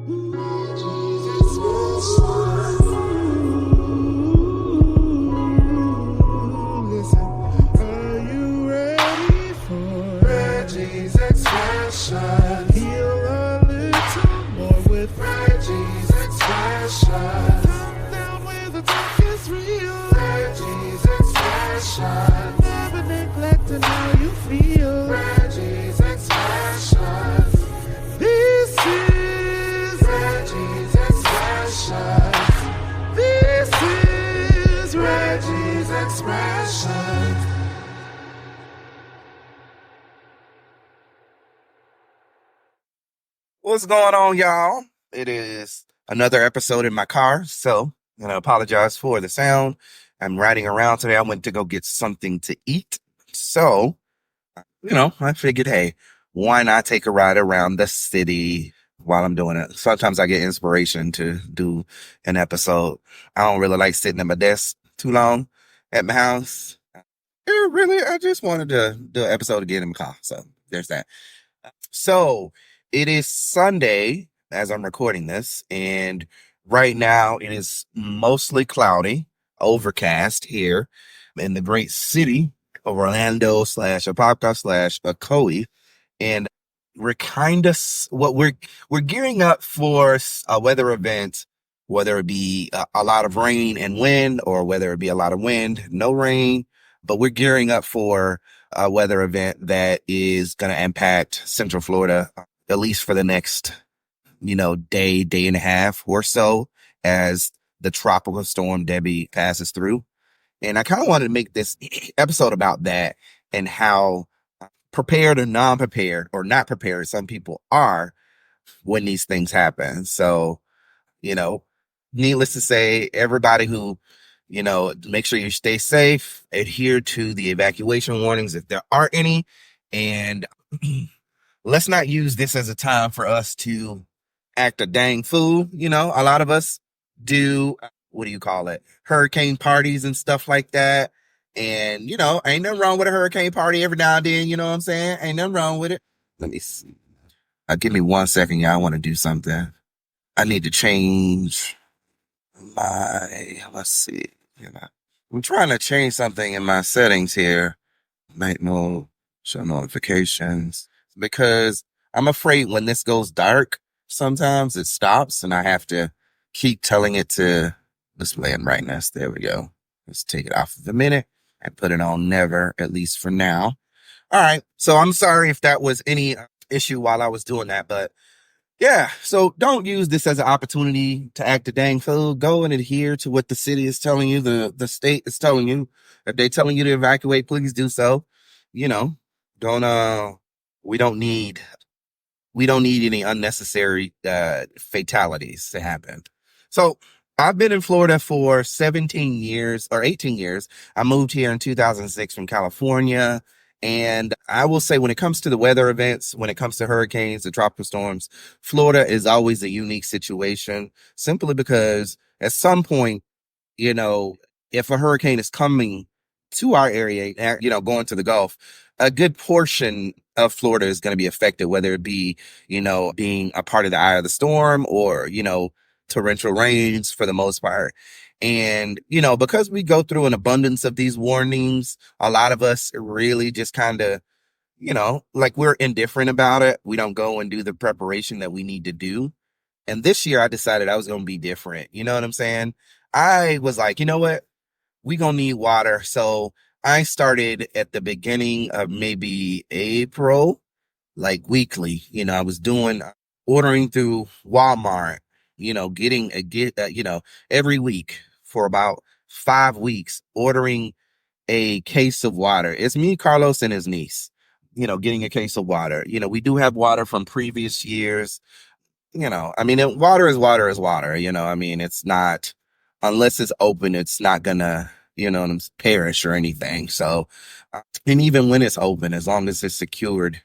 Listen, are you ready for Reggie's expression? Heal a little more with Reggie's expression. Down where the talk is real. Reggie's expression. Never neglecting how you feel. Reggie's expression. This is Reggie's expression. This is Reggie's expression. What's going on, y'all? It is another episode in my car, so I'm gonna apologize for the sound. I'm riding around today. I went to go get something to eat, so I figured, hey, why not take a ride around the city while I'm doing it? Sometimes I get inspiration to do an episode. I don't really like sitting at my desk too long at my house. I just wanted to do an episode again in my car, so there's that. So it is Sunday as I'm recording this, and right now it is mostly cloudy, overcast here in the great city of Orlando / Apopka / Ocoee, and we're we're gearing up for a weather event, whether it be a lot of rain and wind, or whether it be a lot of wind, no rain. But we're gearing up for a weather event that is going to impact Central Florida, at least for the next, day and a half or so, as the tropical storm Debbie passes through. And I kind of wanted to make this episode about that and how prepared or non-prepared or not prepared some people are when these things happen. So, needless to say, everybody who, make sure you stay safe, adhere to the evacuation warnings if there are any, and let's not use this as a time for us to act a dang fool. A lot of us do, what do you call it? Hurricane parties and stuff like that. And, ain't nothing wrong with a hurricane party every now and then. You know what I'm saying? Ain't nothing wrong with it. Let me see. Give me 1 second. Y'all. I want to do something. I need to change let's see. I'm trying to change something in my settings here. Night mode, show notifications, because I'm afraid when this goes dark, sometimes it stops and I have to keep telling it to display in brightness. There we go. Let's take it off of the minute and put it on never, at least for now. All right. So I'm sorry if that was any issue while I was doing that, but yeah. So don't use this as an opportunity to act a dang fool. Go and adhere to what the city is telling you, the state is telling you. If they're telling you to evacuate, please do so. Don't, we don't need any unnecessary fatalities to happen. So I've been in Florida for 17 years or 18 years. I moved here in 2006 from California. And I will say, when it comes to the weather events, when it comes to hurricanes and tropical storms, Florida is always a unique situation, simply because at some point, if a hurricane is coming to our area, going to the Gulf, a good portion of Florida is going to be affected, whether it be, being a part of the eye of the storm or, torrential rains for the most part. And, because we go through an abundance of these warnings, a lot of us really just kind of, like we're indifferent about it. We don't go and do the preparation that we need to do. And this year I decided I was going to be different. You know what I'm saying? I was like, you know what? We going to need water. So I started at the beginning of maybe April, like weekly. I was ordering through Walmart, every week for about 5 weeks, ordering a case of water. It's me, Carlos, and his niece, getting a case of water. We do have water from previous years. Water is water is water. It's not, unless it's open, it's not gonna, perish or anything. So, and even when it's open, as long as it's secured,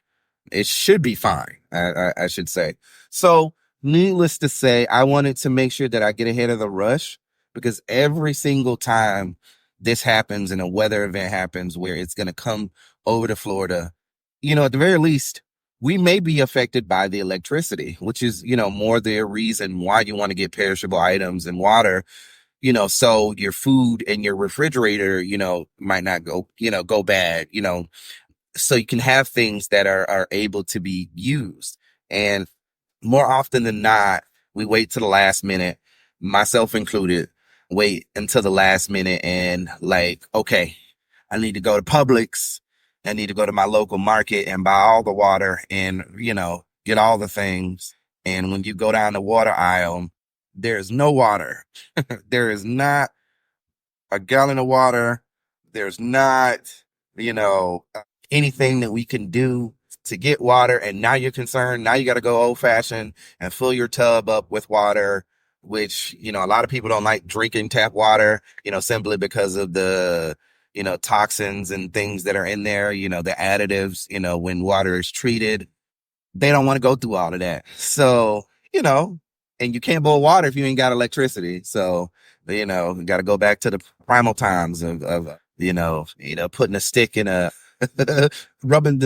it should be fine. I should say. So, needless to say, I wanted to make sure that I get ahead of the rush, because every single time this happens and a weather event happens where it's going to come over to Florida, at the very least, we may be affected by the electricity, which is, more the reason why you want to get perishable items and water, so your food and your refrigerator, might not go bad, so you can have things that are able to be used. And more often than not, we wait to the last minute, myself included, wait until the last minute and like, okay, I need to go to Publix. I need to go to my local market and buy all the water and, get all the things. And when you go down the water aisle, there's no water. There is not a gallon of water. There's not, you know, anything that we can do to get water. And now you're concerned. Now you got to go old fashioned and fill your tub up with water, which, a lot of people don't like drinking tap water, simply because of the, toxins and things that are in there, the additives, when water is treated, they don't want to go through all of that. So, and you can't boil water if you ain't got electricity. So, you got to go back to the primal times of putting a stick in a, rubbing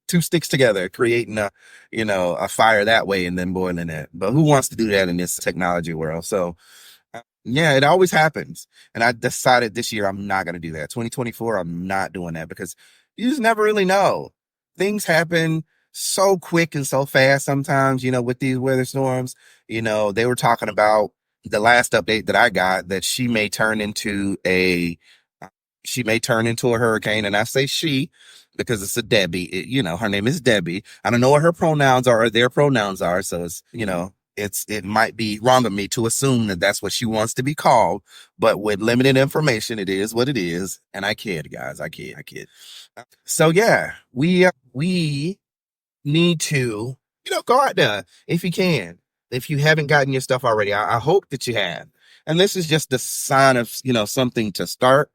two sticks together, creating a fire that way and then boiling it. But who wants to do that in this technology world? So, yeah, it always happens. And I decided this year I'm not going to do that. 2024, I'm not doing that because you just never really know. Things happen so quick and so fast sometimes, with these weather storms. They were talking about the last update that I got that she may turn into a hurricane. And I say she because it's a Debbie. Her name is Debbie. I don't know what her pronouns are or their pronouns are. So it might be wrong of me to assume that that's what she wants to be called, but with limited information, it is what it is. And I kid, guys, I kid. So yeah, we need to, go out there if you can. If you haven't gotten your stuff already, I hope that you have. And this is just the sign of, something to start.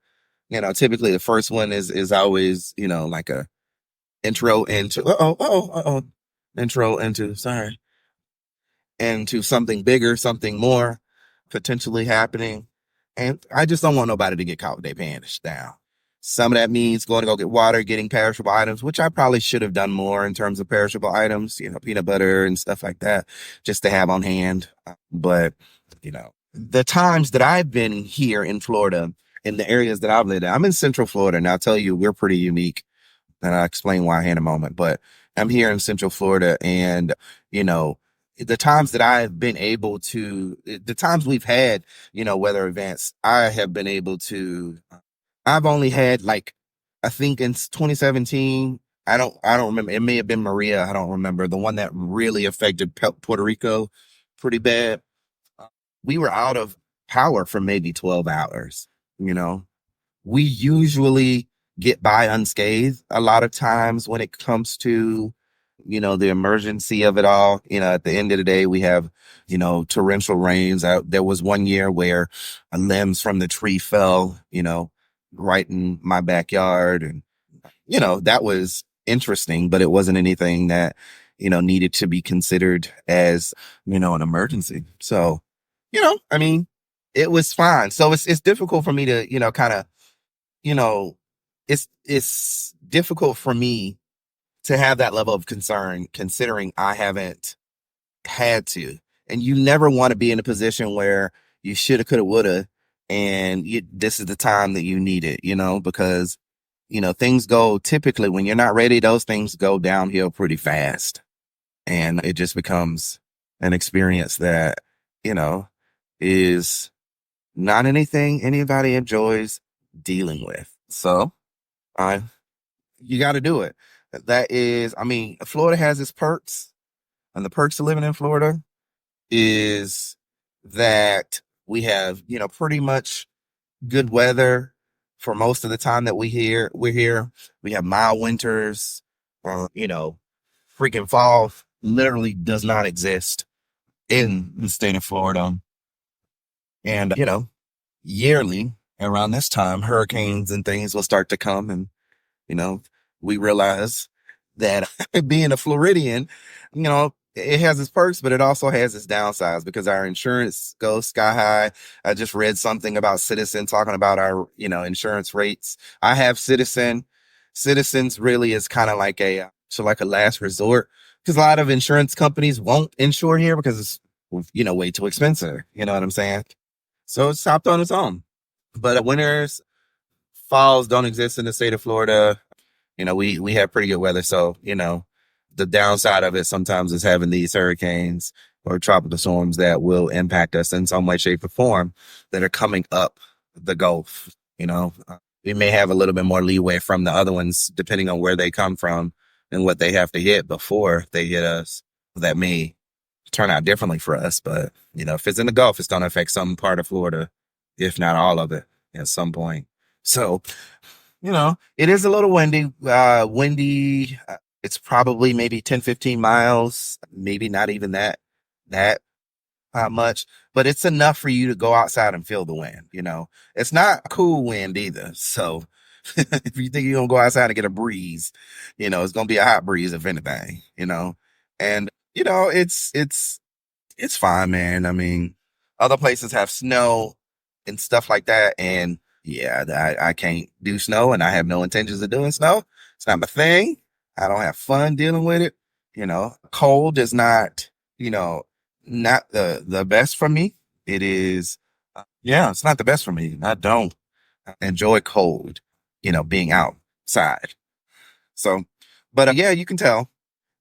Typically the first one is always, like a intro into, intro into, sorry, into something bigger, something more potentially happening. And I just don't want nobody to get caught with their pants down. Some of that means going to go get water, getting perishable items, which I probably should have done more in terms of perishable items, peanut butter and stuff like that, just to have on hand. But, the times that I've been here in Florida, in the areas that I've lived in, I'm in Central Florida, and I'll tell you, we're pretty unique. And I'll explain why in a moment. But I'm here in Central Florida, and, the times that I've been able to, the times we've had, weather events, I've only had like, I think in 2017, I don't remember. It may have been Maria. I don't remember the one that really affected Puerto Rico pretty bad. We were out of power for maybe 12 hours. We usually get by unscathed a lot of times when it comes to, the emergency of it all. At the end of the day, we have, torrential rains. There was one year where limbs from the tree fell, right in my backyard. And, that was interesting, but it wasn't anything that, needed to be considered as, an emergency. So, I mean, it was fine. So it's difficult for me to, kind of, it's difficult for me to have that level of concern considering I haven't had to. And you never want to be in a position where you shoulda, coulda, woulda, and this is the time that you need it, because, things go typically when you're not ready, those things go downhill pretty fast. And it just becomes an experience that, is not anything anybody enjoys dealing with. So you got to do it. That is, Florida has its perks, and the perks of living in Florida is that we have, pretty much good weather for most of the time that we're here. We have mild winters, freaking fall literally does not exist in the state of Florida. And, yearly around this time, hurricanes and things will start to come. And, we realize that being a Floridian, it has its perks, but it also has its downsides because our insurance goes sky high. I just read something about Citizen talking about our, insurance rates. I have Citizen. Citizens really is kind of like like a last resort because a lot of insurance companies won't insure here because it's, way too expensive. You know what I'm saying? So it's stopped on its own. But winters, falls don't exist in the state of Florida. We have pretty good weather. So, the downside of it sometimes is having these hurricanes or tropical storms that will impact us in some way, shape, or form that are coming up the Gulf. We may have a little bit more leeway from the other ones, depending on where they come from and what they have to hit before they hit us. That may turn out differently for us. But, if it's in the Gulf, it's going to affect some part of Florida, if not all of it at some point. So, it is a little windy. It's probably maybe 10, 15 miles, maybe not even that much, but it's enough for you to go outside and feel the wind. It's not a cool wind either. So if you think you're going to go outside and get a breeze, it's going to be a hot breeze, if anything, and, it's fine, man. I mean, other places have snow and stuff like that. And yeah, I can't do snow and I have no intentions of doing snow. It's not my thing. I don't have fun dealing with it. Cold is not, not the best for me. It is, yeah, it's not the best for me. I don't enjoy cold, being outside. So, but yeah, you can tell.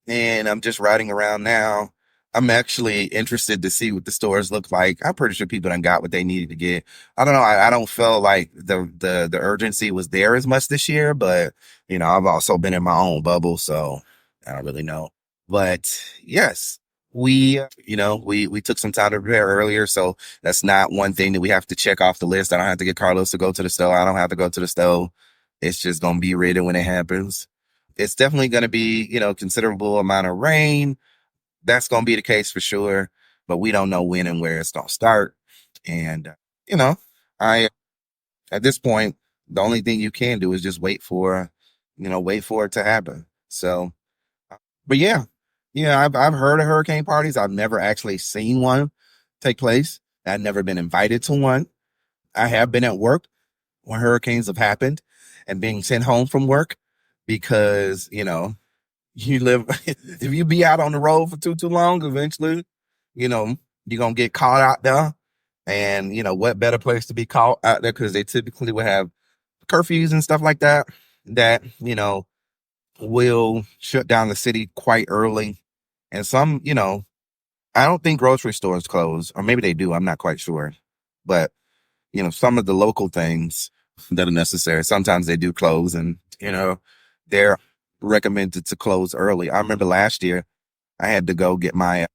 And I'm just riding around now. I'm actually interested to see what the stores look like. I'm pretty sure people done got what they needed to get. I don't know. I don't feel like the urgency was there as much this year, but I've also been in my own bubble, so I don't really know. But yes, we took some time to prepare earlier, so that's not one thing that we have to check off the list. I don't have to get Carlos to go to the store. I don't have to go to the store. It's just gonna be ready when it happens. It's definitely gonna be, considerable amount of rain. That's going to be the case for sure, but we don't know when and where it's going to start. And, I, at this point, the only thing you can do is just wait for it to happen. So, but yeah, I've heard of hurricane parties. I've never actually seen one take place. I've never been invited to one. I have been at work when hurricanes have happened and being sent home from work because, you live, if you be out on the road for too long, eventually, you're going to get caught out there. And, what better place to be caught out there? Cause they typically will have curfews and stuff like that, will shut down the city quite early. And some, I don't think grocery stores close, or maybe they do. I'm not quite sure. But, some of the local things that are necessary, sometimes they do close and, they're recommended to close early. I remember last year I had to go get I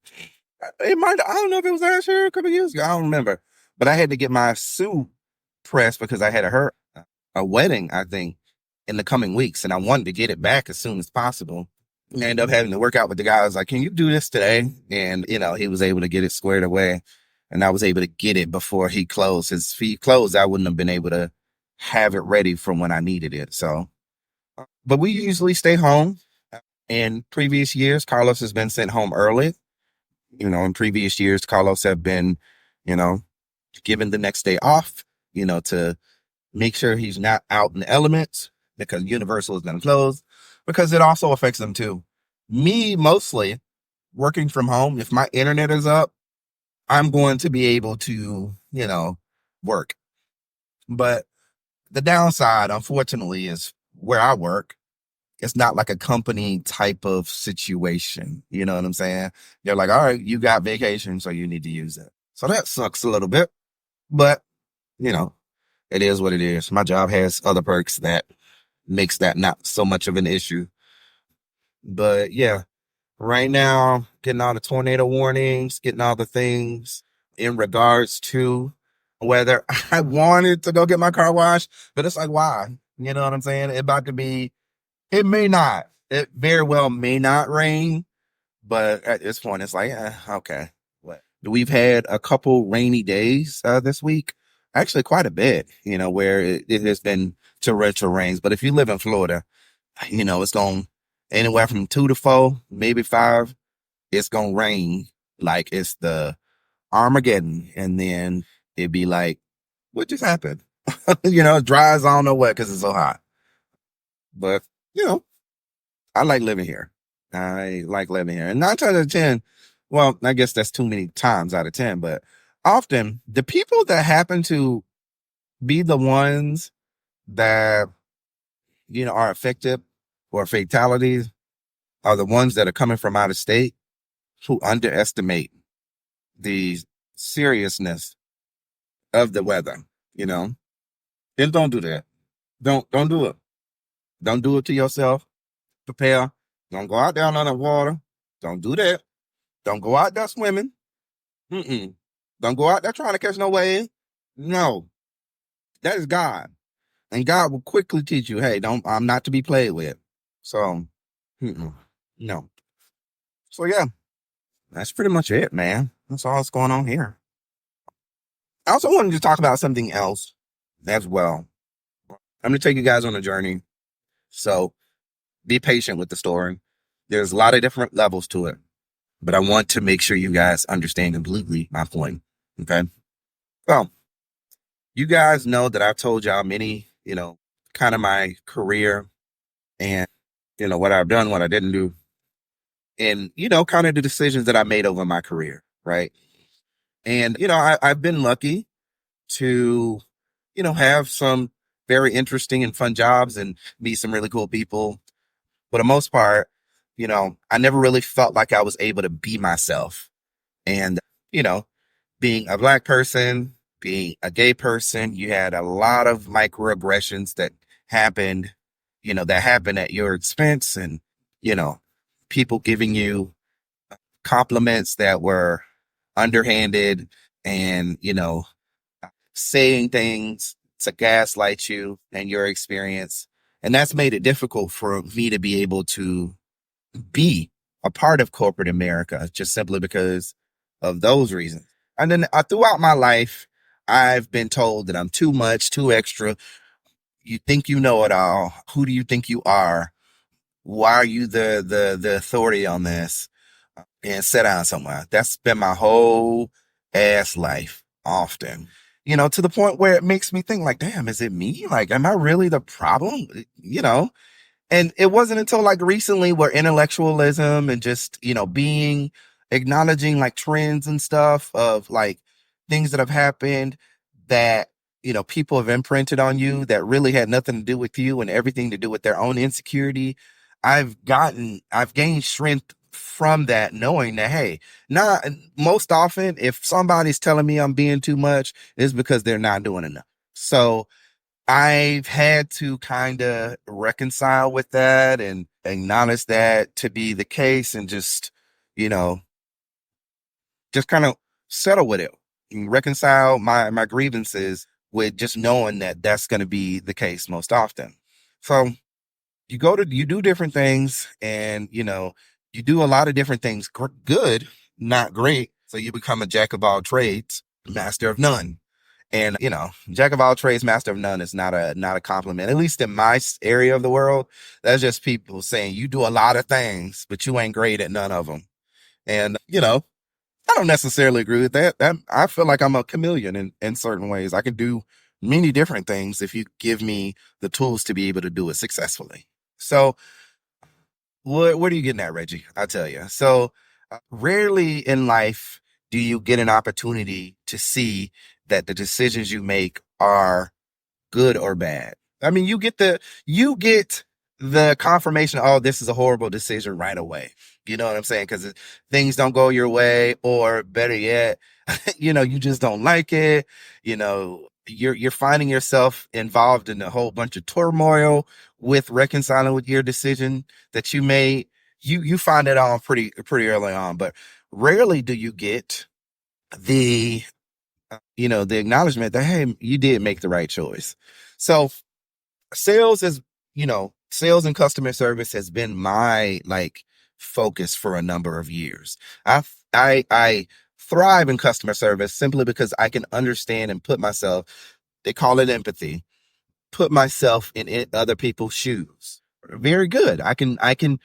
don't know if it was last year or a couple of years ago. I don't remember, but I had to get my suit pressed because I had a wedding, I think, in the coming weeks. And I wanted to get it back as soon as possible. And I ended up having to work out with the guy. I was like, can you do this today? And, he was able to get it squared away and I was able to get it before he closed. If he closed, I wouldn't have been able to have it ready for when I needed it. So, but we usually stay home. In previous years, Carlos has been sent home early. In previous years, Carlos have been, given the next day off, to make sure he's not out in the elements because Universal is going to close because it also affects them too. Me, mostly working from home. If my internet is up, I'm going to be able to, work. But the downside, unfortunately, is where I work. It's not like a company type of situation. You know what I'm saying? They're like, all right, you got vacation, so you need to use it. So that sucks a little bit, but it is what it is. My job has other perks that makes that not so much of an issue. But yeah, right now, getting all the tornado warnings, getting all the things in regards to whether I wanted to go get my car washed, but it's like, why? You know what I'm saying? It may not. It very well may not rain, but at this point, it's like, okay. What? We've had a couple rainy days this week, actually quite a bit. Where it has been torrential rains. But if you live in Florida, it's going anywhere from 2 to 4, maybe 5. It's gonna rain like it's the Armageddon, and then it'd be like, what just happened? It dries. I don't know what because it's so hot. But I like living here. I like living here. And 9 times out of 10, well, I guess that's too many times out of 10, but often the people that happen to be the ones that, are affected or fatalities are the ones that are coming from out of state who underestimate the seriousness of the weather, you know? And don't do that. Don't do it. Don't do it to yourself. Prepare. Don't go out there on the water. Don't do that. Don't go out there swimming. Mm-mm. Don't go out there trying to catch no wave. No, that is God, and God will quickly teach you, hey, don't. I'm not to be played with. So, no. So yeah, that's pretty much it, man. That's all that's going on here. I also wanted to talk about something else as well. I'm going to take you guys on a journey. So be patient with the story. There's a lot of different levels to it, but I want to make sure you guys understand completely my point. Okay. Well, you guys know that I've told y'all many, kind of my career and, what I've done, what I didn't do, and, kind of the decisions that I made over my career. Right. And, I've been lucky to, have some very interesting and fun jobs and meet some really cool people. For the most part, I never really felt like I was able to be myself. And, you know, being a black person, being a gay person, you had a lot of microaggressions that happened at your expense, and, you know, people giving you compliments that were underhanded and, saying things to gaslight you and your experience. And that's made it difficult for me to be able to be a part of corporate America just simply because of those reasons. And then throughout my life, I've been told that I'm too much, too extra. You think you know it all. Who do you think you are? Why are you the authority on this? And sit down somewhere. That's been my whole ass life often. To the point where it makes me think like, damn, is it me? Like, am I really the problem? And it wasn't until like recently where intellectualism and just, being acknowledging like trends and stuff of like things that have happened that, people have imprinted on you that really had nothing to do with you and everything to do with their own insecurity. I've gained strength from that, knowing that, hey, not most often, if somebody's telling me I'm being too much, it's because they're not doing enough. So, I've had to kind of reconcile with that and acknowledge that to be the case and you know, just kind of settle with it and reconcile my grievances with just knowing that that's going to be the case most often. So you do different things and, you do a lot of different things good, not great. So you become a jack of all trades, master of none. And, jack of all trades, master of none is not a compliment. At least in my area of the world, that's just people saying you do a lot of things, but you ain't great at none of them. And, I don't necessarily agree with that. I feel like I'm a chameleon in certain ways. I can do many different things if you give me the tools to be able to do it successfully. So what are you getting at, Reggie? I'll tell you. So rarely in life do you get an opportunity to see that the decisions you make are good or bad. I mean, you get the confirmation, oh, this is a horrible decision right away. You know what I'm saying? Because things don't go your way, or better yet, you just don't like it. You're finding yourself involved in a whole bunch of turmoil with reconciling with your decision that you made. You find it all pretty early on, but rarely do you get the the acknowledgement that, hey, you did make the right choice. So sales is, sales and customer service has been my like focus for a number of years. I thrive in customer service simply because I can understand and put myself, they call it empathy, put myself in other people's shoes. Very good. I can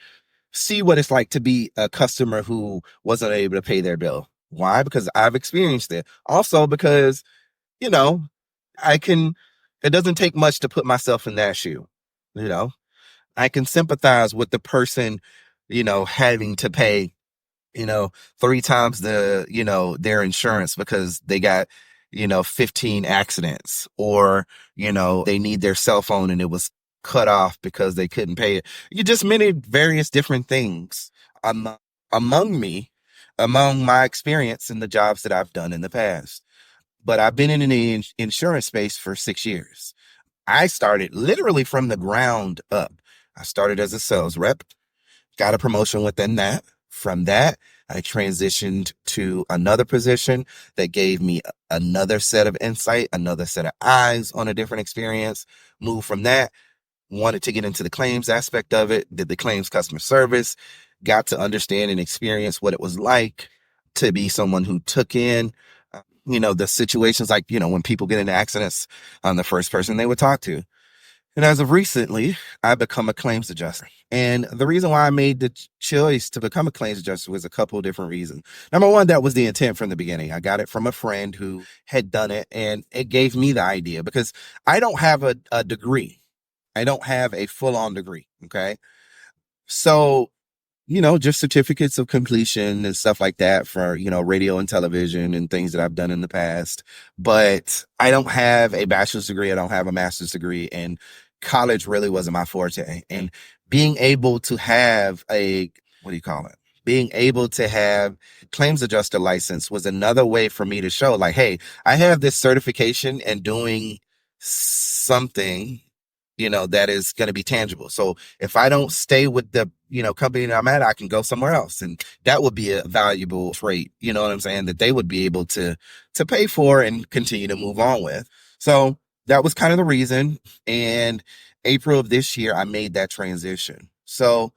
see what it's like to be a customer who wasn't able to pay their bill. Why? Because I've experienced it. Also because, you know, it doesn't take much to put myself in that shoe. You know, I can sympathize with the person having to pay, 3 times their insurance because they got, 15 accidents, or, they need their cell phone and it was cut off because they couldn't pay it. You just many various different things among, among me, among my experience in the jobs that I've done in the past. But I've been in the insurance space for 6 years. I started literally from the ground up. I started as a sales rep, got a promotion within that. From that, I transitioned to another position that gave me another set of insight, another set of eyes on a different experience. Moved from that, wanted to get into the claims aspect of it, did the claims customer service, got to understand and experience what it was like to be someone who took in, the situations like, when people get into accidents, I'm the first person they would talk to. And as of recently, I become a claims adjuster. And the reason why I made the choice to become a claims adjuster was a couple of different reasons. Number one, that was the intent from the beginning. I got it from a friend who had done it, and it gave me the idea because I don't have a degree. I don't have a full on degree. Okay. So, just certificates of completion and stuff like that for, radio and television and things that I've done in the past. But I don't have a bachelor's degree. I don't have a master's degree. And college really wasn't my forte. And being able to have what do you call it? Being able to have claims adjuster license was another way for me to show like, hey, I have this certification and doing something, that is going to be tangible. So if I don't stay with the, company that I'm at, I can go somewhere else. And that would be a valuable trait, you know what I'm saying, that they would be able to pay for and continue to move on with. So that was kind of the reason. And April of this year, I made that transition. So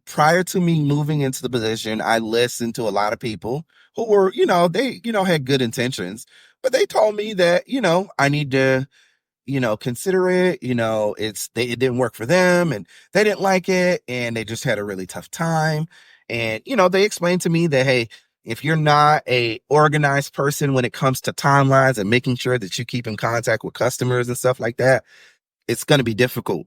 prior to me moving into the position, I listened to a lot of people who were, they, had good intentions, but they told me that, I need to, consider it, it didn't work for them and they didn't like it and they just had a really tough time. And, they explained to me that, hey, if you're not a organized person when it comes to timelines and making sure that you keep in contact with customers and stuff like that, it's going to be difficult.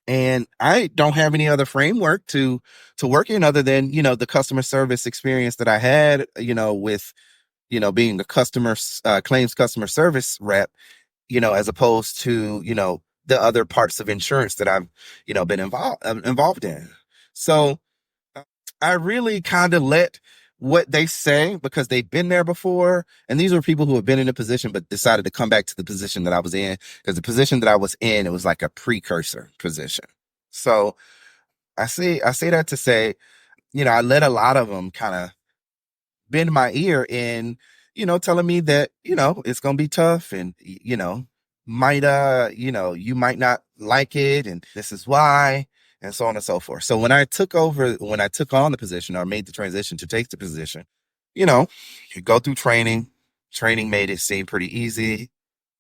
And I don't have any other framework to work in other than, the customer service experience that I had, with, being the claims customer service rep, as opposed to, the other parts of insurance that I've, been involved in. So I really kind of let what they say because they've been there before. And these were people who have been in a position, but decided to come back to the position that I was in, because the position that I was in, it was like a precursor position. So I say that to say, I let a lot of them kind of bend my ear in, telling me that, it's going to be tough and, might, you might not like it. And this is why, and so on and so forth. So when I took on the position or made the transition to take the position, you go through training made it seem pretty easy.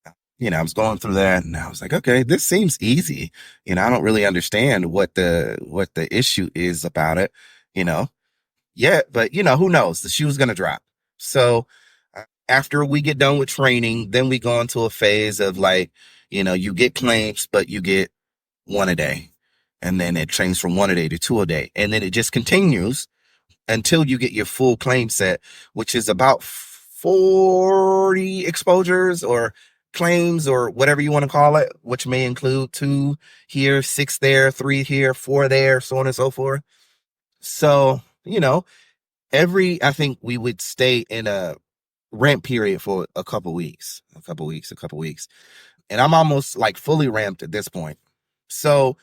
I was going through that and I was like, okay, this seems easy. I don't really understand what the issue is about it, yeah, but who knows? The shoe's going to drop. So after we get done with training, then we go into a phase of like, you get claims, but you get one a day. And then it changes from one a day to two a day. And then it just continues until you get your full claim set, which is about 40 exposures or claims or whatever you want to call it, which may include 2 here, 6 there, 3 here, 4 there, so on and so forth. So, I think we would stay in a ramp period for a couple weeks. And I'm almost like fully ramped at this point. So,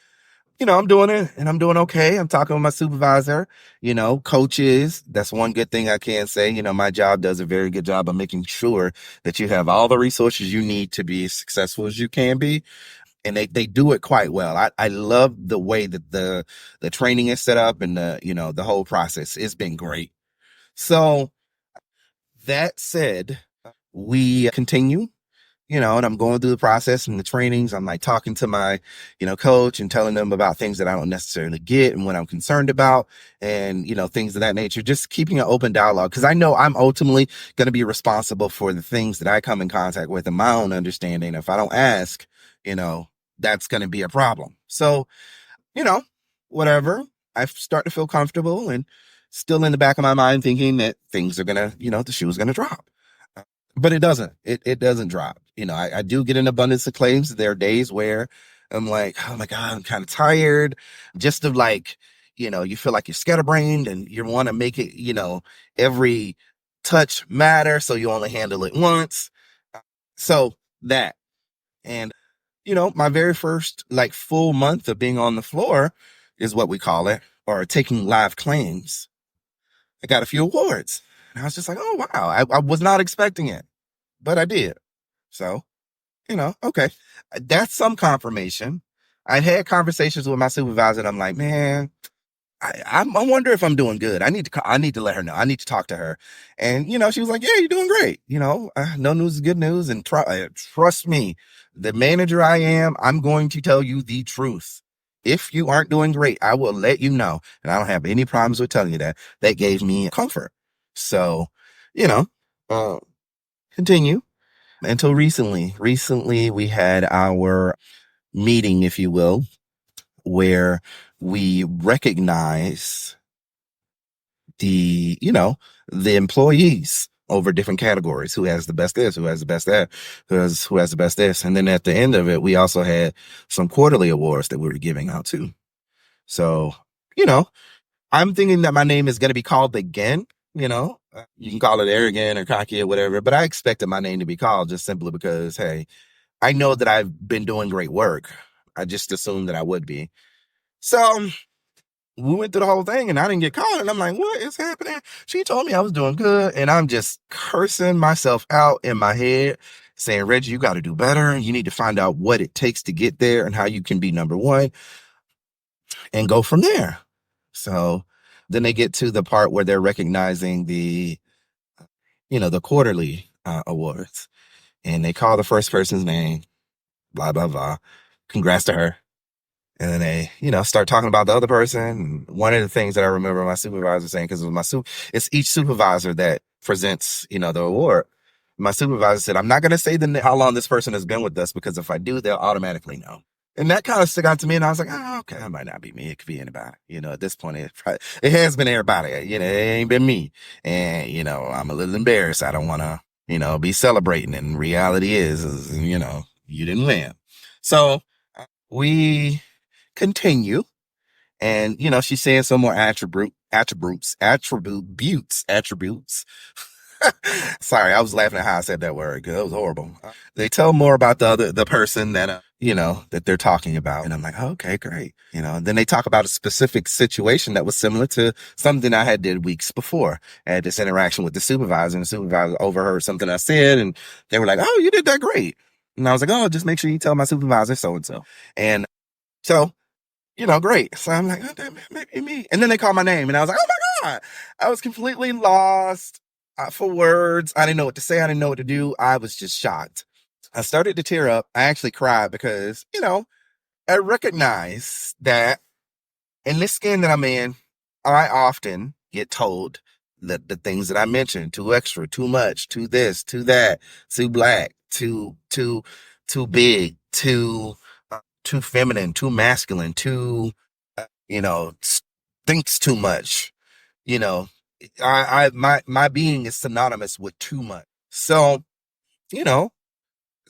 I'm doing it and I'm doing okay. I'm talking with my supervisor, coaches. That's one good thing I can say. My job does a very good job of making sure that you have all the resources you need to be as successful as you can be. And they do it quite well. I love the way that the training is set up and the whole process. It's been great. So that said, we continue, and I'm going through the process and the trainings. I'm like talking to my, coach and telling them about things that I don't necessarily get and what I'm concerned about and, things of that nature, just keeping an open dialogue. Cause I know I'm ultimately going to be responsible for the things that I come in contact with in my own understanding. If I don't ask, that's going to be a problem. So, whatever. I start to feel comfortable and still in the back of my mind thinking that things are gonna, the shoe's gonna drop. But it doesn't. It doesn't drop. I do get an abundance of claims. There are days where I'm like, oh my God, I'm kind of tired. Just of like, you feel like you're scatterbrained and you want to make it, every touch matter. So you only handle it once. So that. And, my very first like full month of being on the floor is what we call it, or taking live claims. I got a few awards. And I was just like, oh, wow. I was not expecting it, but I did. So, okay. That's some confirmation. I had conversations with my supervisor and I'm like, man, I wonder if I'm doing good. I need to let her know. I need to talk to her. And, she was like, yeah, you're doing great. No news is good news. And trust me, the manager I am, I'm going to tell you the truth. If you aren't doing great, I will let you know. And I don't have any problems with telling you that. That gave me comfort. So, continue until recently. Recently, we had our meeting, if you will, where we recognize the employees over different categories. Who has the best this, who has the best that, who has the best this. And then at the end of it, we also had some quarterly awards that we were giving out too. So, I'm thinking that my name is going to be called again. You can call it arrogant or cocky or whatever, but I expected my name to be called just simply because, hey, I know that I've been doing great work. I just assumed that I would be. So we went through the whole thing and I didn't get called. And I'm like, what is happening? She told me I was doing good. And I'm just cursing myself out in my head saying, Reggie, you got to do better. You need to find out what it takes to get there and how you can be number one and go from there. So then they get to the part where they're recognizing the quarterly awards, and they call the first person's name, blah, blah, blah. Congrats to her. And then they, start talking about the other person. One of the things that I remember my supervisor saying, because it was it's each supervisor that presents, the award. My supervisor said, I'm not going to say how long this person has been with us, because if I do, they'll automatically know. And that kind of stuck out to me. And I was like, oh, okay, it might not be me. It could be anybody. At this point, it has been everybody. It ain't been me. And, I'm a little embarrassed. I don't want to, be celebrating. And reality is, you didn't win. So we continue. And, she's saying some more attributes. Sorry, I was laughing at how I said that word because it was horrible. They tell more about the person that, that they're talking about. And I'm like, okay, great. Then they talk about a specific situation that was similar to something I had did weeks before. I had this interaction with the supervisor, and the supervisor overheard something I said, and they were like, oh, you did that great. And I was like, oh, just make sure you tell my supervisor so-and-so. And so, great. So I'm like, oh, that may be me. And then they called my name and I was like, oh my God, I was completely lost for words. I didn't know what to say. I didn't know what to do. I was just shocked. I started to tear up. I actually cried because, I recognize that in this skin that I'm in, I often get told that the things that I mentioned, too extra, too much, too this, too that, too black, too big, too feminine, too masculine, too, thinks too much. My being is synonymous with too much. So,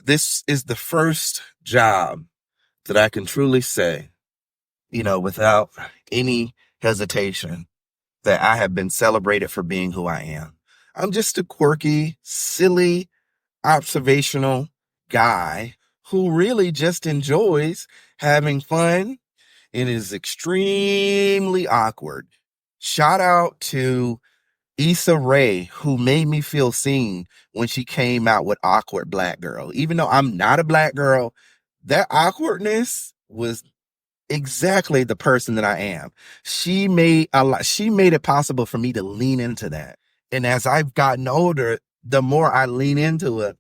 this is the first job that I can truly say, without any hesitation, that I have been celebrated for being who I am. I'm just a quirky, silly, observational guy who really just enjoys having fun and is extremely awkward. Shout out to Issa Rae, who made me feel seen when she came out with Awkward Black Girl. Even though I'm not a black girl, that awkwardness was exactly the person that I am. She made it possible for me to lean into that. And as I've gotten older, the more I lean into it,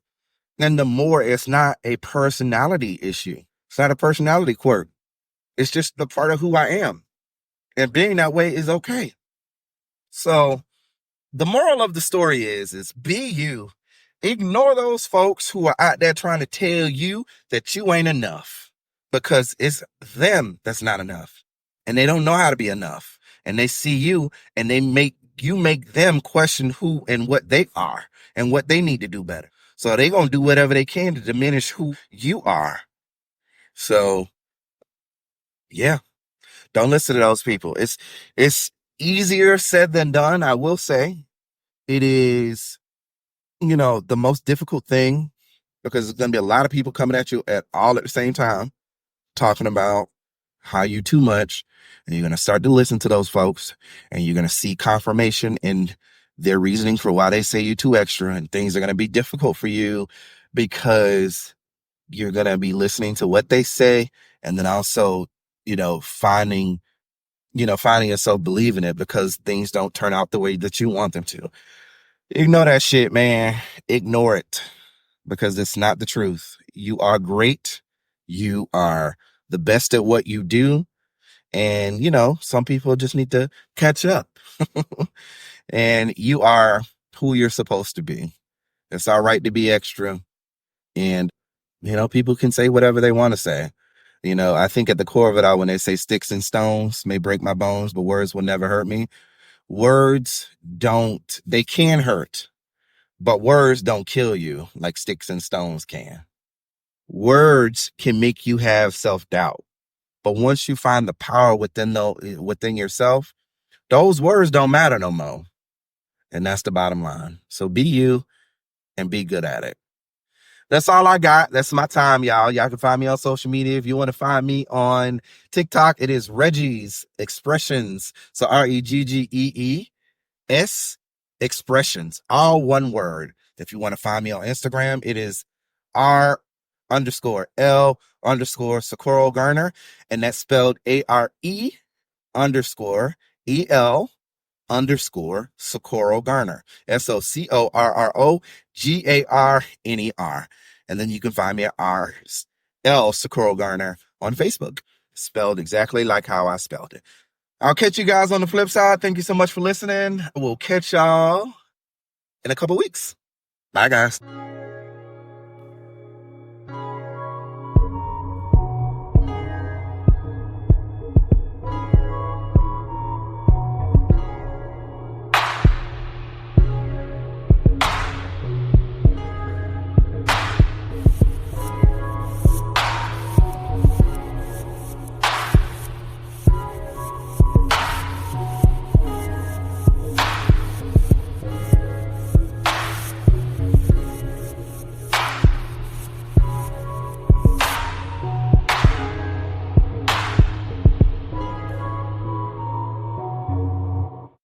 and the more it's not a personality issue. It's not a personality quirk. It's just the part of who I am. And being that way is okay. So the moral of the story is be you. Ignore those folks who are out there trying to tell you that you ain't enough, because it's them that's not enough. And they don't know how to be enough. and they see you, and you make them question who and what they are and what they need to do better. So they're going to do whatever they can to diminish who you are. So yeah, don't listen to those people. It's easier said than done. I will say it is, the most difficult thing, because there's going to be a lot of people coming at you all at the same time, talking about how you too much, and you're going to start to listen to those folks, and you're going to see confirmation in their reasoning for why they say you too extra, and things are going to be difficult for you because you're going to be listening to what they say, and then also, finding yourself believing it because things don't turn out the way that you want them to. Ignore that shit, man. Ignore it, because it's not the truth. You are great. You are the best at what you do. And, some people just need to catch up. And you are who you're supposed to be. It's all right to be extra. And, people can say whatever they want to say. I think at the core of it all, when they say sticks and stones may break my bones, but words will never hurt me. Words they can hurt, but words don't kill you like sticks and stones can. Words can make you have self-doubt. But once you find the power within yourself, those words don't matter no more. And that's the bottom line. So be you and be good at it. That's all I got. That's my time, y'all. Y'all can find me on social media. If you want to find me on TikTok, it is Reggie's Expressions. So REGGEES Expressions, all one word. If you want to find me on Instagram, it is R_L_ Garner, and that's spelled ARE_EL_ Socorro Garner, SOCORROGARNER. And then you can find me at RL Socorro Garner on Facebook, spelled exactly like how I spelled it. I'll catch you guys on the flip side. Thank you so much for listening. We'll catch y'all in a couple weeks. Bye, guys.